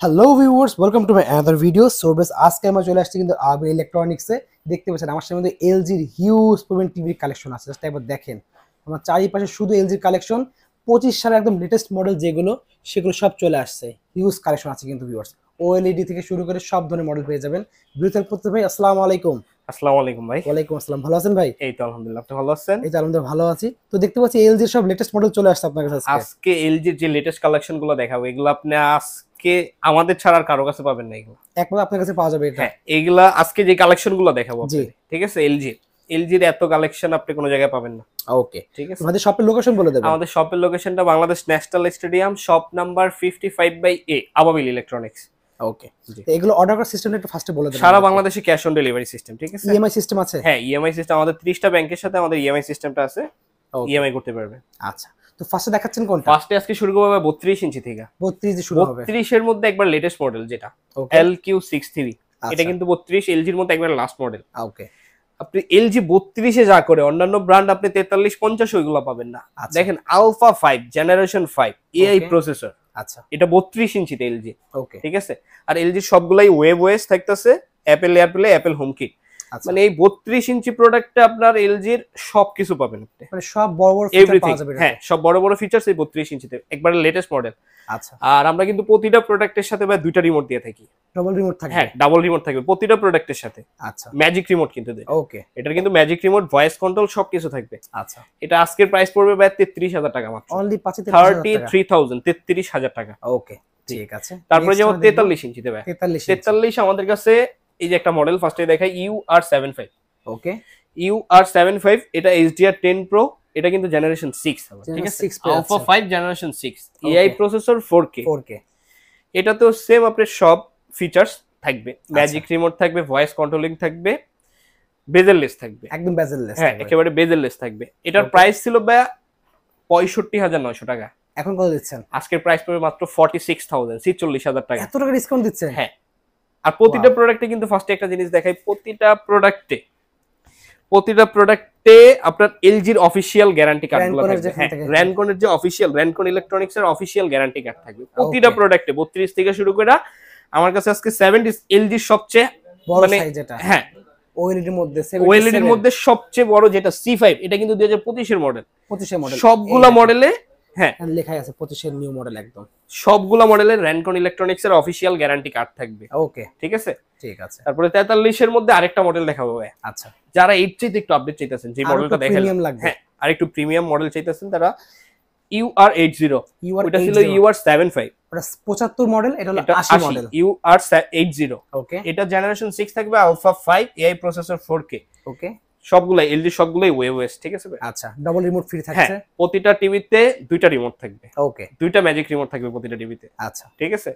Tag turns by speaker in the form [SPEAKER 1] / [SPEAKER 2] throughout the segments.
[SPEAKER 1] Hello viewers, welcome to my another video. So base আজকে আমরা চলে আসছি কিন্তু আবির ইলেকট্রনিক্সে। দেখতে পাচ্ছেন আমার সামনে এলজির হিউজ পরিমাণ টিভির কালেকশন আছে। জাস্ট একবার দেখেন, আমার চারিপাশে শুধু এলজির কালেকশন। 25 সালের একদম লেটেস্ট মডেল যেগুলো সেগুলো সব চলে আসছে। হিউজ কালেকশন আছে কিন্তু ভিউয়ার্স, ওএলইডি থেকে শুরু করে সব ধরনের মডেল পেয়ে যাবেন। বিরুতাল করতে ভাই, আসসালামু আলাইকুম।
[SPEAKER 2] আসসালামু আলাইকুম ভাই।
[SPEAKER 1] ওয়ালাইকুম আসসালাম, ভালো আছেন ভাই?
[SPEAKER 2] এই তো আলহামদুলিল্লাহ, আপনি ভালো আছেন?
[SPEAKER 1] এই তো আলহামদুলিল্লাহ ভালো আছি। তো দেখতে পাচ্ছি এলজির সব লেটেস্ট মডেল চলে আসছে আপনার কাছে আজকে।
[SPEAKER 2] আজকে এলজির যে লেটেস্ট কালেকশন গুলো দেখাবো, এগুলো আপনি আজকে আমাদের ছাড়া আর কারো কাছে পাবেন না। এগুলো
[SPEAKER 1] একমাত্র আপনার কাছে পাওয়া যাবে এটা।
[SPEAKER 2] হ্যাঁ, এগুলা আজকে যে কালেকশন গুলো দেখাবো
[SPEAKER 1] জি,
[SPEAKER 2] ঠিক আছে। এলজির এত কালেকশন আপনি কোনো জায়গায় পাবেন না।
[SPEAKER 1] ওকে
[SPEAKER 2] ঠিক আছে,
[SPEAKER 1] আমাদের শপের লোকেশন বলে দেবেন।
[SPEAKER 2] আমাদের শপের লোকেশনটা Bangladesh national stadium, shop number 55/A, আবাবিল ইলেকট্রনিক্স।
[SPEAKER 1] ওকে, এগুলো অর্ডার করার সিস্টেমটা একটু ফার্স্টে বলে দেন।
[SPEAKER 2] সারা বাংলাদেশে ক্যাশ অন ডেলিভারি সিস্টেম। ঠিক আছে,
[SPEAKER 1] ইএমআই সিস্টেম আছে?
[SPEAKER 2] হ্যাঁ, ইএমআই সিস্টেম আমাদের 30টা ব্যাংকের সাথে আমাদের ইএমআই সিস্টেমটা আছে। ইএমআই করতে পারবে।
[SPEAKER 1] আচ্ছা, তো ফার্স্টে দেখাচ্ছেন কোনটা?
[SPEAKER 2] ফার্স্টে আজকে শুরু করব 32 ইঞ্চি থেকে।
[SPEAKER 1] 32 দিয়ে শুরু হবে।
[SPEAKER 2] 32 এর মধ্যে একবার লেটেস্ট মডেল যেটা LQ63, এটা কিন্তু 32 এলজির মধ্যে একবার লাস্ট মডেল।
[SPEAKER 1] ওকে,
[SPEAKER 2] আপনি এলজি 32 এ যা করে অন্যান্য ব্র্যান্ড আপনি 43 50 ওইগুলো পাবেন না। দেখেন আলফা 5 জেনারেশন 5 এআই প্রসেসর।
[SPEAKER 1] আচ্ছা,
[SPEAKER 2] এটা 32 ইঞ্চিতে এলজি।
[SPEAKER 1] ওকে,
[SPEAKER 2] ঠিক আছে, আর এলজি সবগুলাই ওয়েব ওএস থাকতেছে, অ্যাপল এয়ারপ্লে, অ্যাপল হোমকিট। মানে এই 32 ইঞ্চি প্রোডাক্টে আপনার এলজির সবকিছু পাবেন আপনি,
[SPEAKER 1] মানে সব বড় বড় ফিচার পাওয়া যাবে।
[SPEAKER 2] হ্যাঁ, সব বড় বড় ফিচারস এই 32 ইঞ্চিতে, একবার লেটেস্ট মডেল।
[SPEAKER 1] আচ্ছা,
[SPEAKER 2] আর আমরা কিন্তু প্রতিটা প্রোডাক্টের সাথে ভাই দুইটা রিমোট দিয়ে থাকি।
[SPEAKER 1] ডাবল রিমোট থাকবে?
[SPEAKER 2] হ্যাঁ, ডাবল রিমোট থাকবে প্রতিটা প্রোডাক্টের সাথে।
[SPEAKER 1] আচ্ছা,
[SPEAKER 2] ম্যাজিক রিমোট কিন্তু দেয়।
[SPEAKER 1] ওকে,
[SPEAKER 2] এটার কিন্তু ম্যাজিক রিমোট, ভয়েস কন্ট্রোল সবকিছু থাকবে।
[SPEAKER 1] আচ্ছা,
[SPEAKER 2] এটা আজকের প্রাইস পড়বে ভাই 33,000 টাকা মাত্র।
[SPEAKER 1] অনলি
[SPEAKER 2] 33,000, 33,000 টাকা।
[SPEAKER 1] ওকে, ঠিক আছে।
[SPEAKER 2] তারপরে যেমন 43 ইঞ্চিতে ভাই, 43 আমাদের কাছে এই যে একটা মডেল ফার্স্টে দেখাই, UR75।
[SPEAKER 1] ওকে,
[SPEAKER 2] UR75 এটা HDR 10 Pro, এটা কিন্তু জেনারেশন 6 হবে। ঠিক আছে, alpha 5 generation 6 AI processor 4K। এটা তো সেম আপনার সব ফিচারস থাকবে, ম্যাজিক রিমোট থাকবে, ভয়েস কন্ট্রোলিং থাকবে, বেজেললেস থাকবে,
[SPEAKER 1] একদম বেজেললেস।
[SPEAKER 2] হ্যাঁ, একেবারে বেজেললেস থাকবে। এটার প্রাইস ছিল ভাই 65,900 টাকা।
[SPEAKER 1] এখন কত দিচ্ছেন?
[SPEAKER 2] আজকের প্রাইস পড়বে মাত্র 46,000, 46,000 টাকা।
[SPEAKER 1] এত টাকা ডিসকাউন্ট দিচ্ছেন?
[SPEAKER 2] হ্যাঁ, আর প্রতিটা প্রোডাক্টে কিন্তু ফার্স্টে একটা জিনিস দেখাই, প্রতিটা প্রোডাক্টে আপনার এলজির অফিশিয়াল গ্যারান্টি কার্ডগুলো থাকবে। হ্যাঁ, র্যানকনের যে অফিশিয়াল, র্যানকন ইলেকট্রনিক্স এর অফিশিয়াল গ্যারান্টি কার্ড থাকবে প্রতিটা প্রোডাক্টে। 32 থেকে শুরু করে আমার কাছে আজকে 70 এলজির সবচেয়ে
[SPEAKER 1] বড় সাইজ এটা।
[SPEAKER 2] হ্যাঁ,
[SPEAKER 1] ওএলইডির মধ্যে
[SPEAKER 2] ওএলইডির মধ্যে সবচেয়ে বড় যেটা C5, এটা কিন্তু 2025 এর মডেল।
[SPEAKER 1] 25 এর মডেল
[SPEAKER 2] সবগুলা মডেলে, হ্যাঁ,
[SPEAKER 1] লেখাই আছে 25 এর নিউ মডেল একদম।
[SPEAKER 2] সবগুলা মডেলের র্যানকন ইলেকট্রনিক্স এর অফিশিয়াল গ্যারান্টি কার্ড থাকবে।
[SPEAKER 1] ওকে,
[SPEAKER 2] ঠিক আছে,
[SPEAKER 1] ঠিক আছে।
[SPEAKER 2] তারপরে 43 এর মধ্যে আরেকটা মডেল দেখাবো ভাই।
[SPEAKER 1] আচ্ছা,
[SPEAKER 2] যারা এর চাইতে একটু আপডেট চাইতেছেন, যে মডেলটা দেখালাম,
[SPEAKER 1] হ্যাঁ,
[SPEAKER 2] আর একটু প্রিমিয়াম মডেল চাইতেছেন, তারা UR80, ওটা ছিল UR75।
[SPEAKER 1] ওটা 75 মডেল, এটা হলো 80 মডেল।
[SPEAKER 2] UR80, ওকে, এটা জেনারেশন 6 থাকবে, আলফা 5 এআই প্রসেসর 4K। ওকে, সবগুলাই এলজি, সবগুলাই ওয়েব ওএস। ঠিক আছে,
[SPEAKER 1] আচ্ছা, ডাবল রিমোট ফ্রি থাকছে।
[SPEAKER 2] প্রতিটা টিভিতে দুইটা রিমোট থাকবে।
[SPEAKER 1] ওকে,
[SPEAKER 2] দুইটা ম্যাজিক রিমোট থাকবে প্রতিটা টিভিতে।
[SPEAKER 1] আচ্ছা,
[SPEAKER 2] ঠিক আছে।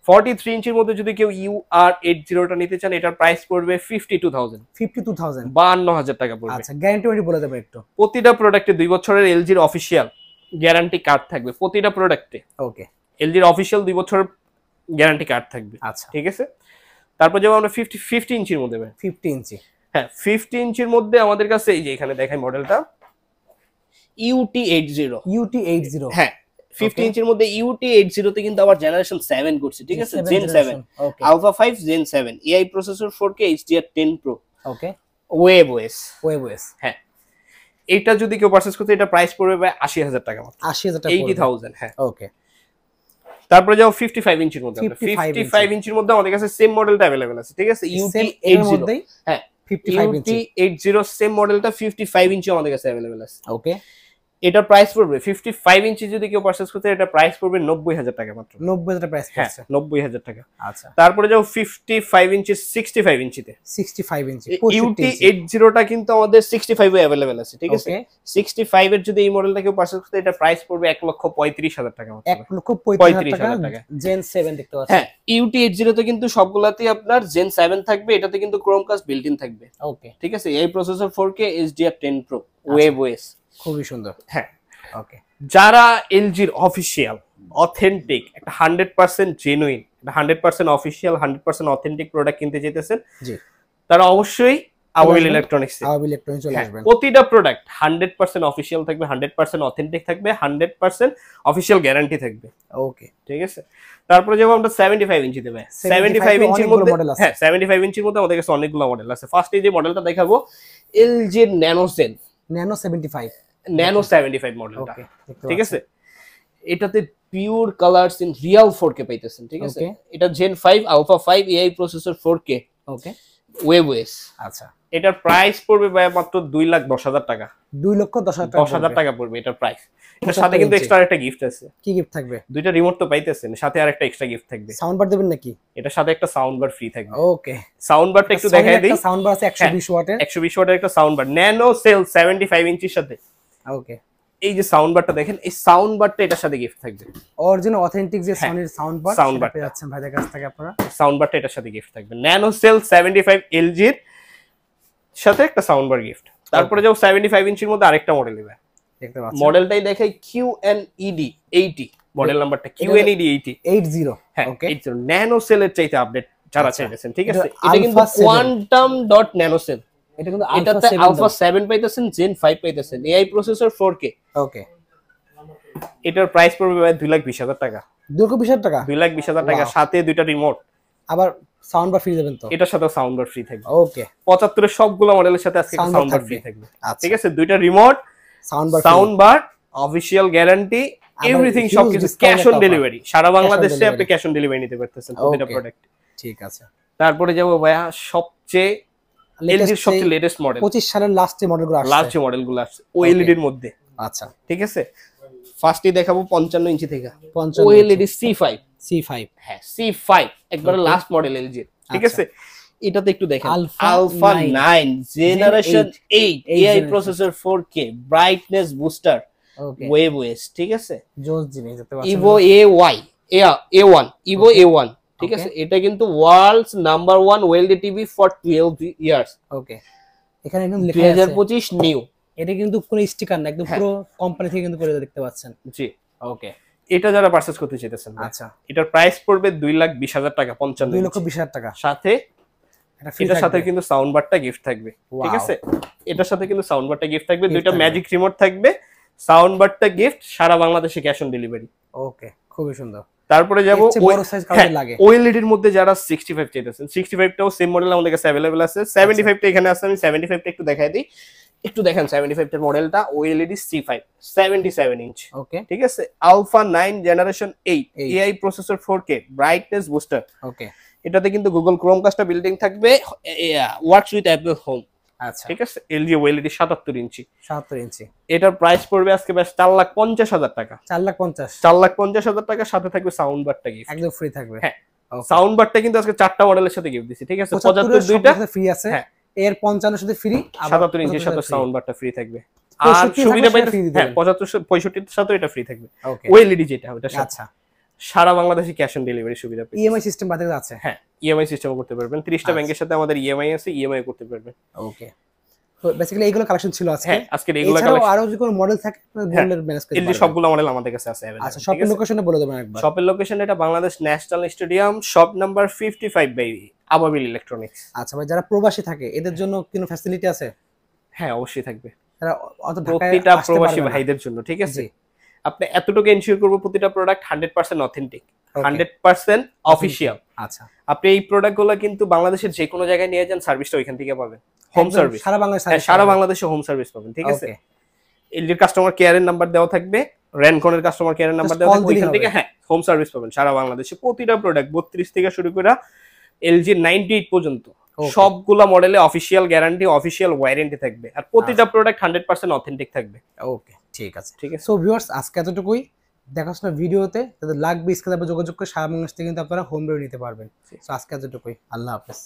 [SPEAKER 2] 43 ইঞ্চির মধ্যে যদি কেউ UR80টা নিতে চান, এটার প্রাইস পড়বে 52,000, 52,000 টাকা পড়বে।
[SPEAKER 1] আচ্ছা, গ্যারান্টি বলে দেবো একটু।
[SPEAKER 2] প্রতিটা প্রোডাক্টে 2 বছরের এলজির অফিশিয়াল গ্যারান্টি কার্ড থাকবে প্রতিটা প্রোডাক্টে। ওকে, এলজির অফিশিয়াল 2 বছরের গ্যারান্টি কার্ড থাকবে। আচ্ছা, ঠিক আছে। তারপর যেমন আমরা 50 ইঞ্চির মধ্যে,
[SPEAKER 1] 50 ইঞ্চি,
[SPEAKER 2] হ্যাঁ, 50 ইঞ্চির মধ্যে আমাদের কাছে এই যে এখানে দেখাই মডেলটা UT80। হ্যাঁ, 50 ইঞ্চির মধ্যে UT80 তে কিন্তু আবার জেনারেশন 7 করছে। ঠিক আছে, gen 7, alpha 5 gen 7, AI processor 4K, HDR 10 Pro। Okay, web OS. হ্যাঁ, এটা যদি কেউ পারচেজ করতে, এটা প্রাইস পড়বে ভাই 80,000 টাকা মাত্র।
[SPEAKER 1] 80,000 টাকা,
[SPEAKER 2] 80,000। হ্যাঁ,
[SPEAKER 1] ওকে।
[SPEAKER 2] তারপরে যাও 55 ইঞ্চির মধ্যে। 55 ইঞ্চির মধ্যে আমাদের কাছে সেম মডেলটা अवेलेबल আছে। ঠিক আছে, UT80। হ্যাঁ, 55 সেম মডেলটা 55 ইঞ্চি আমাদের কাছে अवेलेबल আছে। ওকে, এটা প্রাইস পড়বে 55 ইঞ্চি যদি কেউ পারচেজ করতে, এটা প্রাইস পড়বে 90,000 টাকা মাত্র।
[SPEAKER 1] 90,000 টাকা প্রাইস পড়ছে।
[SPEAKER 2] 90,000 টাকা। আচ্ছা,
[SPEAKER 1] তারপরে
[SPEAKER 2] তারপরে যাও 55 ইঞ্চি 65 ইঞ্চিতে।
[SPEAKER 1] 65 ইঞ্চি
[SPEAKER 2] UT80টা কিন্তু আমাদের 65 এ अवेलेबल আছে। ঠিক আছে, 65 এর যদি এই মডেলটা কেউ পারচেজ করতে, এটা প্রাইস পড়বে 1,35,000 টাকা মাত্র।
[SPEAKER 1] 1,35,000 টাকা। জেন 7 দেখতে পাচ্ছেন।
[SPEAKER 2] হ্যাঁ, UT80 তে কিন্তু সবগুলাতেই আপনার জেন 7 থাকবে, এটাতে কিন্তু ক্রোমকাস্ট বিল্ট ইন থাকবে। ওকে, ঠিক আছে, এই processor 4K, HDR 10 Pro, web OS. খুবই সুন্দর। হ্যাঁ, ওকে। যারা এলজির অফিশিয়াল অথেন্টিক একটা 100% জেনুইন, 100% অফিশিয়াল, 100% অথেন্টিক প্রোডাক্ট কিনতে চাইতেছেন, জি, তারা অবশ্যই আবাবিল ইলেকট্রনিক্স
[SPEAKER 1] চলে আসবেন।
[SPEAKER 2] প্রতিটা প্রোডাক্ট 100% অফিশিয়াল থাকবে, 100% অথেন্টিক থাকবে, 100% অফিশিয়াল গ্যারান্টি থাকবে।
[SPEAKER 1] ওকে,
[SPEAKER 2] ঠিক আছে। তারপরে যাব আমরা 75 ইঞ্চি দেবে। 75 ইঞ্চির মধ্যে হ্যাঁ 75 ইঞ্চির মধ্যে আমাদের কাছে অনেকগুলো মডেল আছে। ফার্স্ট এই যে মডেলটা দেখাবো LG ন্যানো
[SPEAKER 1] 75
[SPEAKER 2] মডেলটা। ঠিক আছে, এটাতে pure Colors in Real 4K পাইতেছেন। ঠিক আছে, এটা Gen 5 Alpha 5 AI processor 4K।
[SPEAKER 1] ওকে,
[SPEAKER 2] ওয়েবওয়েস।
[SPEAKER 1] আচ্ছা,
[SPEAKER 2] এটার প্রাইস পড়বে ভাই মাত্র 2,10,000 টাকা।
[SPEAKER 1] 2,10,000
[SPEAKER 2] টাকা পড়বে এটার প্রাইস। এটার সাথে কিন্তু এক্সট্রা একটা গিফট আছে।
[SPEAKER 1] কি গিফট থাকবে?
[SPEAKER 2] দুইটা রিমোট তো পাইতেছেন, সাথে আরেকটা এক্সট্রা গিফট থাকবে।
[SPEAKER 1] সাউন্ড বার দেবেন নাকি?
[SPEAKER 2] এটার সাথে একটা সাউন্ড বার ফ্রি থাকবে।
[SPEAKER 1] ওকে,
[SPEAKER 2] সাউন্ড বারটা একটু দেখাই দেই।
[SPEAKER 1] সাউন্ড বার আছে 120 ওয়াটের।
[SPEAKER 2] 120 ওয়াটের একটা সাউন্ড বার, ন্যানো সেল 75 ইঞ্চির সাথে।
[SPEAKER 1] ওকে,
[SPEAKER 2] এই যে সাউন্ড বারটা দেখেন, এই সাউন্ড বারটা এটার সাথে গিফট থাকবে।
[SPEAKER 1] অরিজিনাল অথেন্টিক যে সনির সাউন্ড বার পেয়ে যাচ্ছেন ভাইদের কাছ থেকে আপনারা।
[SPEAKER 2] সাউন্ড বারটা এটার সাথে গিফট থাকবে। ন্যানো সেল 75 LG এর সাথে একটা সাউন্ড বার গিফট। তারপরে যাও 75 ইঞ্চির মধ্যে আরেকটা মডেল নেবে।
[SPEAKER 1] দেখতে পাচ্ছেন
[SPEAKER 2] মডেলটাই দেখাই QNED 80, মডেল নাম্বারটা QNED
[SPEAKER 1] 80।
[SPEAKER 2] হ্যাঁ,
[SPEAKER 1] ওকে,
[SPEAKER 2] 80 ন্যানো সেলের চাইতে আপডেট যারা চাইতেছেন। ঠিক আছে, এটা কিন্তু কোয়ান্টাম ডট ন্যানো সেল।
[SPEAKER 1] এটা কিন্তু
[SPEAKER 2] এটাতে আলফা 7 পাইতেছেন, Gen 5 পাইতেছেন, AI প্রসেসর 4K।
[SPEAKER 1] ওকে,
[SPEAKER 2] এটার প্রাইস পড়বে ভাই 2,20,000 টাকা।
[SPEAKER 1] 2,20,000 টাকা?
[SPEAKER 2] 2,20,000 টাকা, সাথে দুইটা রিমোট,
[SPEAKER 1] আবার সাউন্ড বার ফ্রি দেবেন তো?
[SPEAKER 2] এটার সাথে সাউন্ড বার ফ্রি থাকবে।
[SPEAKER 1] ওকে,
[SPEAKER 2] 75 এর সবগুলো মডেলের সাথে আজকে সাউন্ড বার ফ্রি থাকবে।
[SPEAKER 1] আচ্ছা,
[SPEAKER 2] ঠিক আছে, দুইটা remote, sound bar, official guarantee, everything, সবকিছু ক্যাশ অন ডেলিভারি। সারা বাংলাদেশে আপনি ক্যাশ অন ডেলিভারি নিতে পারতেছেন প্রতিটা প্রোডাক্ট।
[SPEAKER 1] ঠিক আছে।
[SPEAKER 2] তারপরে যাব ভাইয়া সবচেয়ে এলজির সবচেয়ে লেটেস্ট মডেল,
[SPEAKER 1] 25 সালের লাস্টে মডেলগুলো আসছে।
[SPEAKER 2] লাস্ট মডেলগুলো আসছে OLED এর মধ্যে।
[SPEAKER 1] আচ্ছা,
[SPEAKER 2] ঠিক আছে, ফার্স্টে দেখাবো 55 ইঞ্চি থেকে
[SPEAKER 1] 55
[SPEAKER 2] OLED C5।
[SPEAKER 1] হ্যাঁ,
[SPEAKER 2] C5 একবারে লাস্ট মডেল LG। ঠিক আছে, এটাতে একটু দেখেন alpha 9 generation 8 AI processor 4K, brightness booster, webOS. ঠিক আছে,
[SPEAKER 1] জোস জিনিস দেখতে পাচ্ছেন।
[SPEAKER 2] Evo A1 Evo A1। ঠিক আছে, এটা কিন্তু world's number 1 OLED TV for 12 years.
[SPEAKER 1] Okay, এখানে একদম লেখা আছে
[SPEAKER 2] 2025 নিউ।
[SPEAKER 1] এটা কিন্তু কোনো স্টিকার না, একদম পুরো কোম্পানি থেকে কিন্তু করে দেখতে পাচ্ছেন।
[SPEAKER 2] জি, ওকে। এটা যারা পারচেজ করতে চাইতেছেন,
[SPEAKER 1] আচ্ছা,
[SPEAKER 2] এটার প্রাইস পড়বে 2,20,000 টাকা।
[SPEAKER 1] 2,20,000 টাকা,
[SPEAKER 2] সাথে এটার সাথে কিন্তু সাউন্ড বারটা গিফট থাকবে। ঠিক আছে, এটার সাথে কিন্তু সাউন্ড বারটা গিফট থাকবে, দুইটা ম্যাজিক রিমোট থাকবে, সাউন্ড বারটা গিফট, সারা বাংলাদেশে ক্যাশ অন ডেলিভারি।
[SPEAKER 1] ওকে, খুবই সুন্দর।
[SPEAKER 2] তারপরে যাব
[SPEAKER 1] বড় সাইজ কাউকে লাগে
[SPEAKER 2] OLED এর মধ্যে যারা 65 চাইতেছেন, 65 টাও সেম মডেল আমাদের কাছে अवेलेबल আছে। 75 টা এখানে আছে, আমি 75 টা একটু দেখাই দিই। একটু দেখেন 75 এর মডেলটা, OLED C5 77 ইঞ্চ।
[SPEAKER 1] ওকে,
[SPEAKER 2] ঠিক আছে, alpha 9 generation 8 AI processor 4K, brightness booster.
[SPEAKER 1] Okay,
[SPEAKER 2] এটাতে কিন্তু গুগল ক্রোমকাস্টটা বিল্ডিং থাকবে, ওয়ার্কস উইথ অ্যাপল হোম।
[SPEAKER 1] আচ্ছা,
[SPEAKER 2] ঠিক আছে, LG OLED 77 ইঞ্চি।
[SPEAKER 1] 77 ইঞ্চি।
[SPEAKER 2] এটার প্রাইস পড়বে আজকে বেশ 4,50,000 টাকা।
[SPEAKER 1] 4,50,000
[SPEAKER 2] টাকা, সাথে থাকবে সাউন্ড বারটা গিফট,
[SPEAKER 1] একদম ফ্রি থাকবে।
[SPEAKER 2] হ্যাঁ, সাউন্ড বারটা কিন্তু আজকে 4টা মডেলের সাথে গিফট দিছি। ঠিক আছে, 75 দুইটা
[SPEAKER 1] ফ্রি আছে, এর 55 সাথে ফ্রি,
[SPEAKER 2] 77 ইঞ্চির সাথে সাউন্ড বারটা ফ্রি থাকবে। আর সুবিধা পাইতে হ্যাঁ 75 65 এর সাথে এটা ফ্রি থাকবে। OLED যেটা ওটা। আচ্ছা, সারা বাংলাদেশে ক্যাশ অন ডেলিভারি সুবিধা পাবেন।
[SPEAKER 1] ইএমআই সিস্টেম বাদে আছে? হ্যাঁ,
[SPEAKER 2] ইএমআই সিস্টেমও করতে পারবেন। 30টা ব্যাংকের সাথে আমাদের ইএমআই আছে, ইএমআই করতে পারবেন।
[SPEAKER 1] ওকে, তো বেসিক্যালি এইগুলো কালেকশন ছিল আজকে।
[SPEAKER 2] হ্যাঁ, আজকে এইগুলো কালেকশন।
[SPEAKER 1] আরো যদি কোনো মডেল থাকে বললে ম্যানেজ করতে
[SPEAKER 2] পারবেন। সবগুলো মডেল আমাদের কাছে আছে अवेलेबल।
[SPEAKER 1] আচ্ছা, শপের লোকেশনটা বলে দেবেন একবার।
[SPEAKER 2] শপের লোকেশন এটা Bangladesh national stadium, shop number 55 by Ababil electronics.
[SPEAKER 1] আচ্ছা ভাই, যারা প্রবাসী থাকে এদের জন্য কোনো ফ্যাসিলিটি আছে?
[SPEAKER 2] হ্যাঁ, অবশ্যই থাকবে,
[SPEAKER 1] তারা অত
[SPEAKER 2] প্রতিটা প্রবাসী ভাইদের জন্য। ঠিক আছে, আপনি এতটুকু এনশিওর করব প্রতিটা প্রোডাক্ট 100% অথেন্টিক, 100% অফিশিয়াল।
[SPEAKER 1] আচ্ছা,
[SPEAKER 2] আপনি এই প্রোডাক্টগুলো কিন্তু বাংলাদেশের যে কোনো জায়গায় নিয়ে যান, সার্ভিসটা ওইখান থেকে পাবেন, হোম সার্ভিস সারা বাংলাদেশে হোম সার্ভিস পাবেন। ঠিক আছে, এলজির কাস্টমার কেয়ারের নাম্বার দেওয়া থাকবে, রেনকনের কাস্টমার কেয়ারের নাম্বার দেওয়া থাকবে, ওইখান থেকে হ্যাঁ হোম সার্ভিস পাবেন সারা বাংলাদেশে। প্রতিটা প্রোডাক্ট 32 থেকে শুরু করে LG 98 পর্যন্ত সবগুলা মডেলে অফিশিয়াল গ্যারান্টি, অফিশিয়াল ওয়ারেন্টি থাকবে, আর প্রতিটা প্রোডাক্ট 100% অথেন্টিক থাকবে।
[SPEAKER 1] ওকে, ঠিক আছে, ঠিক আছে। সো ভিউয়ার্স, আজকে এতটুকুই। দেখাশোনা ভিডিওতে যাদের লাগবে স্ক্রিনে যোগাযোগ করে সারা বাংলাদেশ থেকে কিন্তু আপনারা হোম ডেলিভারি নিতে পারবেন। সো আজকে এতটুকুই, আল্লাহ হাফেজ।